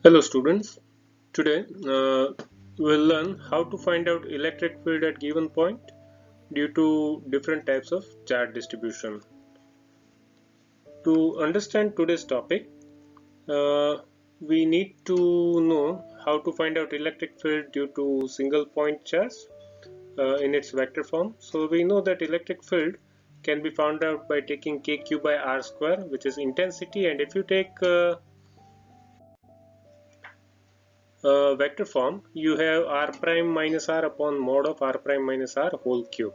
Hello students, today we'll learn how to find out electric field at given point due to different types of charge distribution. To understand today's topic, uh, we need to know how to find out electric field due to single point charge in its vector form. So we know that electric field can be found out by taking kq by r square, which is intensity, and if you take vector form, you have r prime minus r upon mod of r prime minus r whole cube.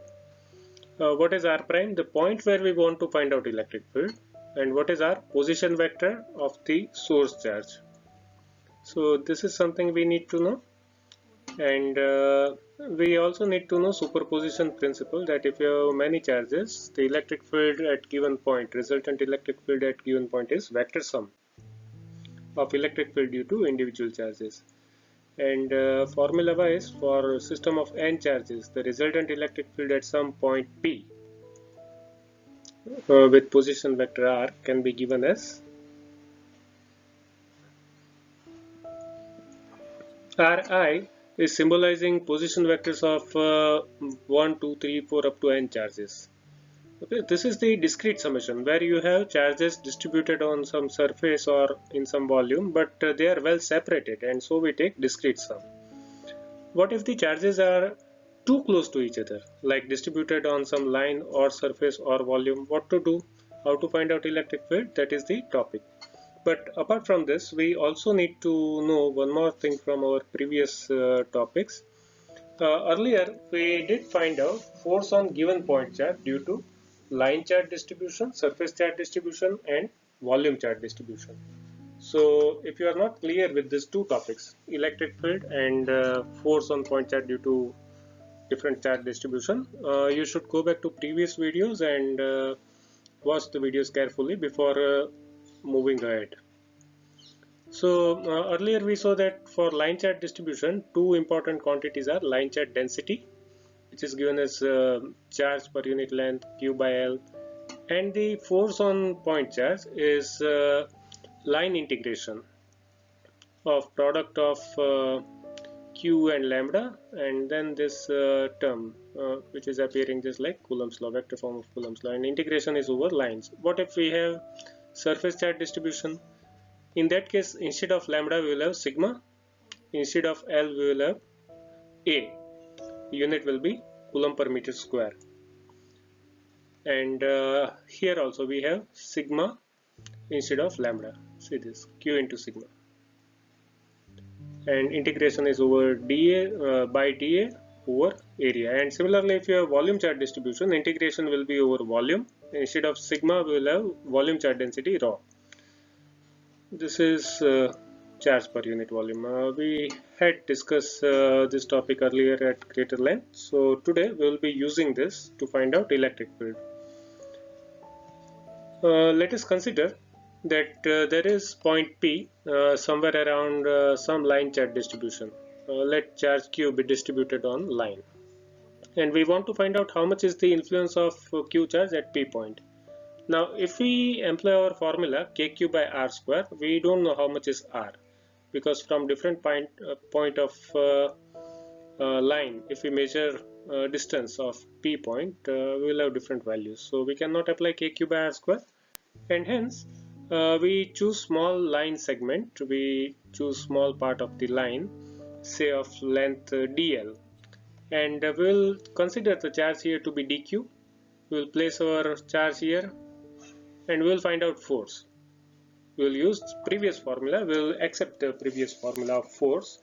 What is r prime? The point where we want to find out electric field. And what is r? Position vector of the source charge. So this is something we need to know. And we also need to know superposition principle, that if you have many charges, the electric field at given point, resultant electric field at given point is vector sum of electric field due to individual charges. And formula wise, for system of n charges, the resultant electric field at some point P with position vector r can be given as Ri is symbolizing position vectors of 1, 2, 3, 4 up to n charges. Okay, this is the discrete summation where you have charges distributed on some surface or in some volume, but they are well separated, and so we take discrete sum. What if the charges are too close to each other, like distributed on some line or surface or volume? What to do? How to find out electric field? That is the topic. But apart from this, we also need to know one more thing from our previous topics. Earlier, we did find out force on given point charge due to line charge distribution, surface charge distribution, and volume charge distribution. So if you are not clear with these two topics, electric field and force on point charge due to different charge distribution, you should go back to previous videos and watch the videos carefully before moving ahead. So earlier we saw that for line charge distribution, two important quantities are line charge density, which is given as charge per unit length Q by L, and the force on point charge is line integration of product of q and lambda, and then this term which is appearing just like Coulomb's law, vector form of Coulomb's law, and integration is over lines. What if we have surface charge distribution? In that case, instead of lambda we will have sigma, instead of L we will have A, unit will be Coulomb per meter square, and here also we have sigma instead of lambda. See this, q into sigma, and integration is over dA by dA over area. And similarly, if you have volume charge distribution, integration will be over volume. Instead of sigma we will have volume charge density rho. This is charge per unit volume. We had discussed this topic earlier at greater length, so today we will be using this to find out electric field. Let us consider that there is point P somewhere around some line charge distribution. Let charge Q be distributed on line, and we want to find out how much is the influence of Q charge at P point. Now if we employ our formula kq by r square, we don't know how much is r, because from different point of line, if we measure distance of P point, we will have different values, so we cannot apply kq by r square, and hence we choose small line segment, we choose small part of the line, say of length dl, and we'll consider the charge here to be dq. We'll place our charge here and we'll find out force. We'll use previous formula, we'll accept the previous formula of force,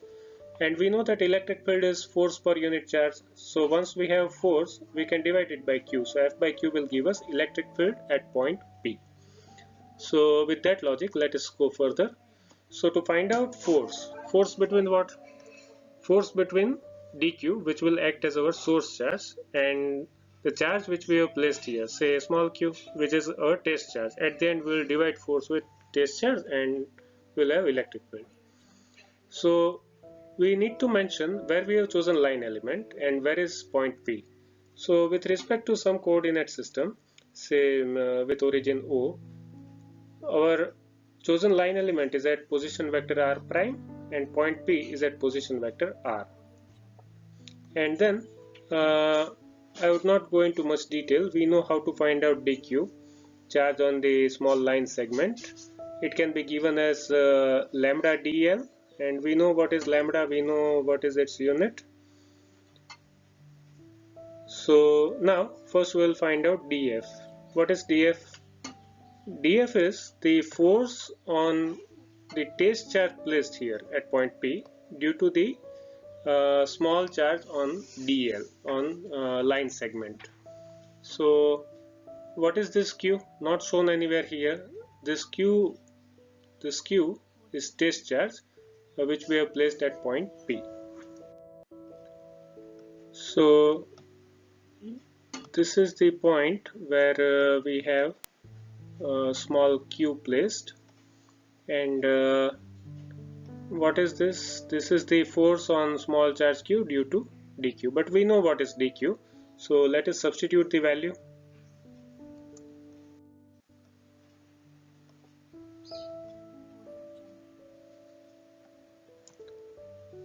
and we know that electric field is force per unit charge. So once we have force, we can divide it by q, so F by q will give us electric field at point P. So with that logic, let us go further. So to find out force between what? Force between dq, which will act as our source charge, and the charge which we have placed here, say small q, which is our test charge. At the end we will divide force with test charge and we'll have electric field. So we need to mention where we have chosen line element and where is point P. So with respect to some coordinate system, say with origin O, our chosen line element is at position vector r prime and point P is at position vector r. And then I would not go into much detail. We know how to find out dq, charge on the small line segment. It can be given as lambda dl, and we know what is lambda, we know what is its unit. So now first we'll find out df. What is df? df is the force on the test charge placed here at point P due to the small charge on dl on line segment. So what is this q? Not shown anywhere here. This q is test charge which we have placed at point P. So this is the point where we have small q placed, and what is this? This is the force on small charge q due to dq, but we know what is dq, so let us substitute the value.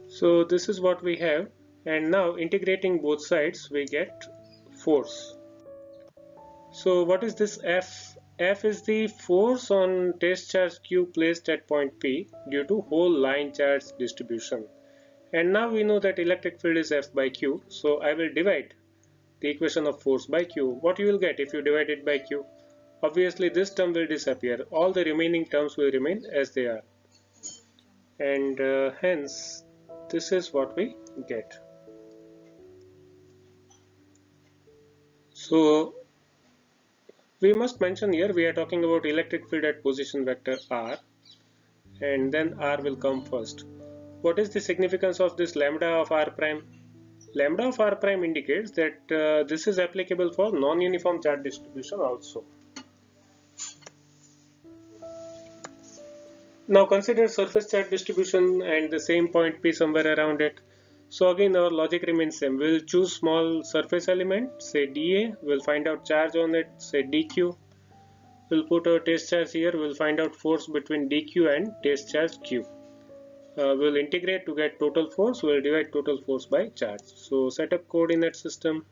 So this is what we have, and now integrating both sides we get force. So what is this F? F is the force on test charge q placed at point P due to whole line charge distribution. And now we know that electric field is F by Q, so I will divide the equation of force by Q. What you will get if you divide it by Q? Obviously this term will disappear, all the remaining terms will remain as they are, and hence this is what we get. So we must mention here we are talking about electric field at position vector r, and then r will come first. What is the significance of this lambda of r prime? Lambda of r prime indicates that this is applicable for non-uniform charge distribution also. Now consider surface charge distribution and the same point P somewhere around it. So again our logic remains same. We'll choose small surface element, say dA, we'll find out charge on it, say dq. We'll put our test charge here, we'll find out force between dq and test charge q. We'll integrate to get total force, we'll divide total force by charge. So set up coordinate system.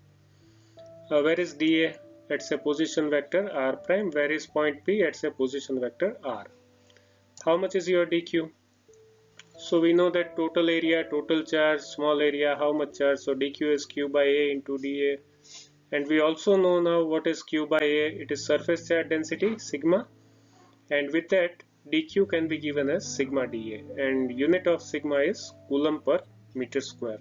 Where is dA? It's a position vector r prime. Where is point P? It's a position vector r. How much is your dq? So we know that total area, total charge, small area, how much charge? So dq is q by a into dA. And we also know now what is q by a. It is surface charge density, sigma. And with that, dq can be given as sigma dA. And unit of sigma is coulomb per meter square.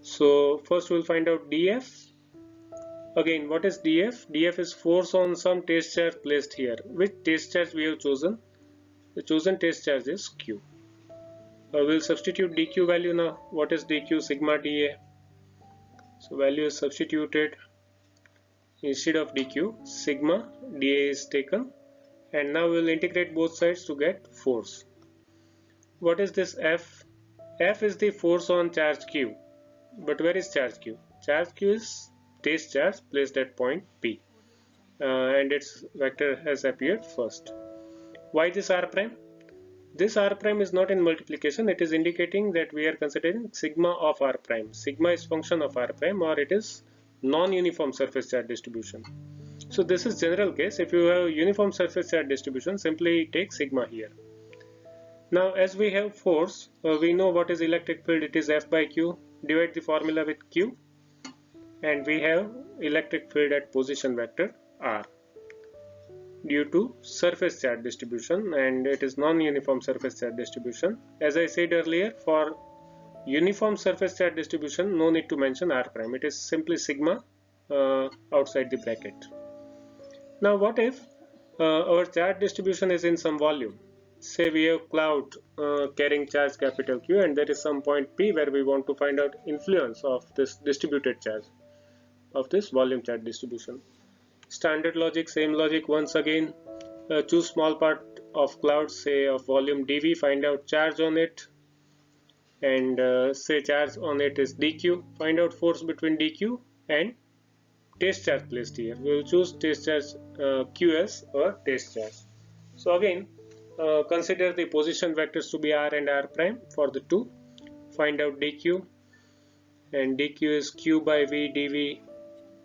So first we'll find out df. Again, what is df? df is force on some test charge placed here. Which test charge we have chosen? The chosen test charge is q. We'll substitute dq value now. What is dq? Sigma dA. So value is substituted. Instead of dq, sigma dA is taken. And now we'll integrate both sides to get force. What is this F? F is the force on charge q. But where is charge q? Charge q is test charge placed at point P, and its vector has appeared first. Why this r prime? This r prime is not in multiplication, it is indicating that we are considering sigma of r prime. Sigma is function of r prime, or it is non-uniform surface charge distribution. So this is general case. If you have uniform surface charge distribution, simply take sigma here. Now as we have force, we know what is electric field, it is F by Q. Divide the formula with Q, and we have electric field at position vector r due to surface charge distribution, and it is non-uniform surface charge distribution. As I said earlier, for uniform surface charge distribution no need to mention r prime, it is simply sigma outside the bracket. Now what if our charge distribution is in some volume? Say we have cloud carrying charge capital Q, and there is some point P where we want to find out influence of this distributed charge of this volume charge distribution. Standard logic, same logic once again. Choose small part of cloud, say of volume dV, find out charge on it, and say charge on it is dq. Find out force between dq and test charge placed here. We will choose test charge QS or test charge. So again, consider the position vectors to be r and r prime for the two. Find out dq, and dq is q by v dv,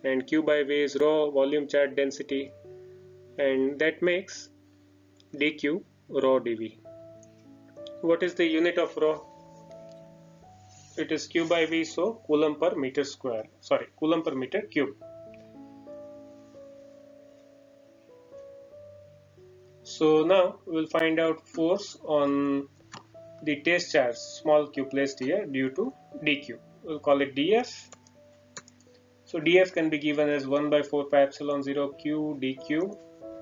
and q by v is rho volume charge density, and that makes dq rho dv. What is the unit of rho? It is q by v, so coulomb per meter square. Sorry, coulomb per meter cube. So now we will find out force on the test charge small q placed here due to dq. We'll call it df. So df can be given as 1 by 4 pi epsilon 0 q dq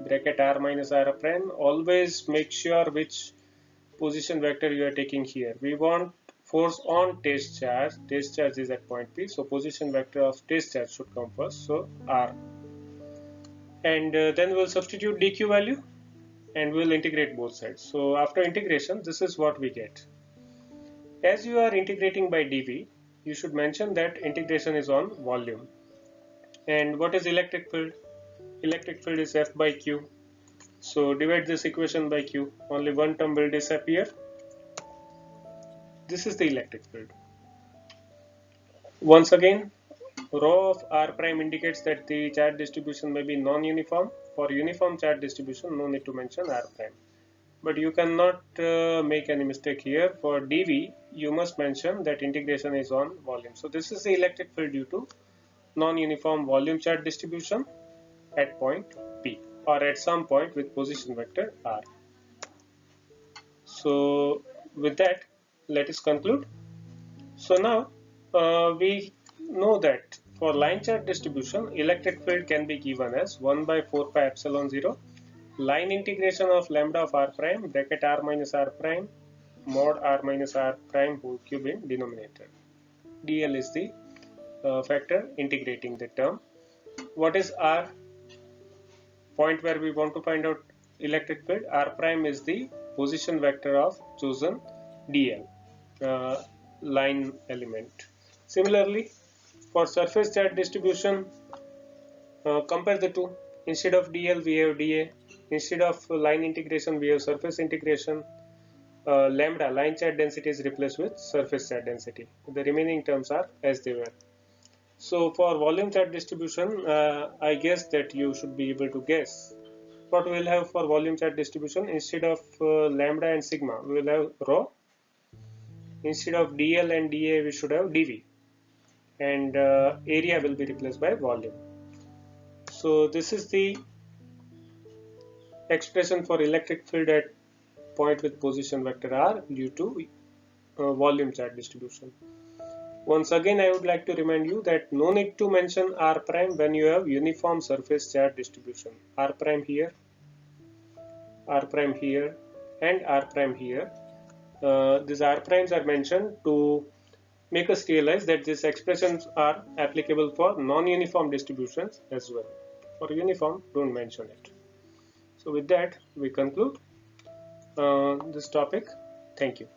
bracket r minus r prime. Always make sure which position vector you are taking here. We want force on test charge. Test charge is at point P, so position vector of test charge should come first, so r. And then we'll substitute dq value and we'll integrate both sides. So after integration, this is what we get. As you are integrating by dv, you should mention that integration is on volume. And what is electric field? Electric field is F by Q. So divide this equation by Q. Only one term will disappear. This is the electric field. Once again, rho of r prime indicates that the charge distribution may be non-uniform. For uniform charge distribution, no need to mention r prime. But you cannot make any mistake here. For dv, you must mention that integration is on volume. So this is the electric field due to non-uniform volume charge distribution at point P, or at some point with position vector r. So with that, let us conclude. So now we know that for line charge distribution, electric field can be given as 1 by 4 pi epsilon 0 line integration of lambda of r prime bracket r minus r prime mod r minus r prime whole cube in denominator. dl is the factor integrating the term. What is r? Point where we want to find out electric field. R prime is the position vector of chosen dl line element. Similarly, for surface charge distribution, compare the two. Instead of dl we have dA. Instead of line integration we have surface integration. Lambda line charge density is replaced with surface charge density. The remaining terms are as they were. So for volume charge distribution, I guess that you should be able to guess what we will have for volume charge distribution. Instead of lambda and sigma, we will have rho. Instead of dl and dA, we should have dv, and area will be replaced by volume. So this is the expression for electric field at point with position vector r due to volume charge distribution. Once again, I would like to remind you that no need to mention r prime when you have uniform surface charge distribution. R prime here, r prime here, and r prime here. These r primes are mentioned to make us realize that these expressions are applicable for non-uniform distributions as well. For uniform, don't mention it. So with that, we conclude this topic. Thank you.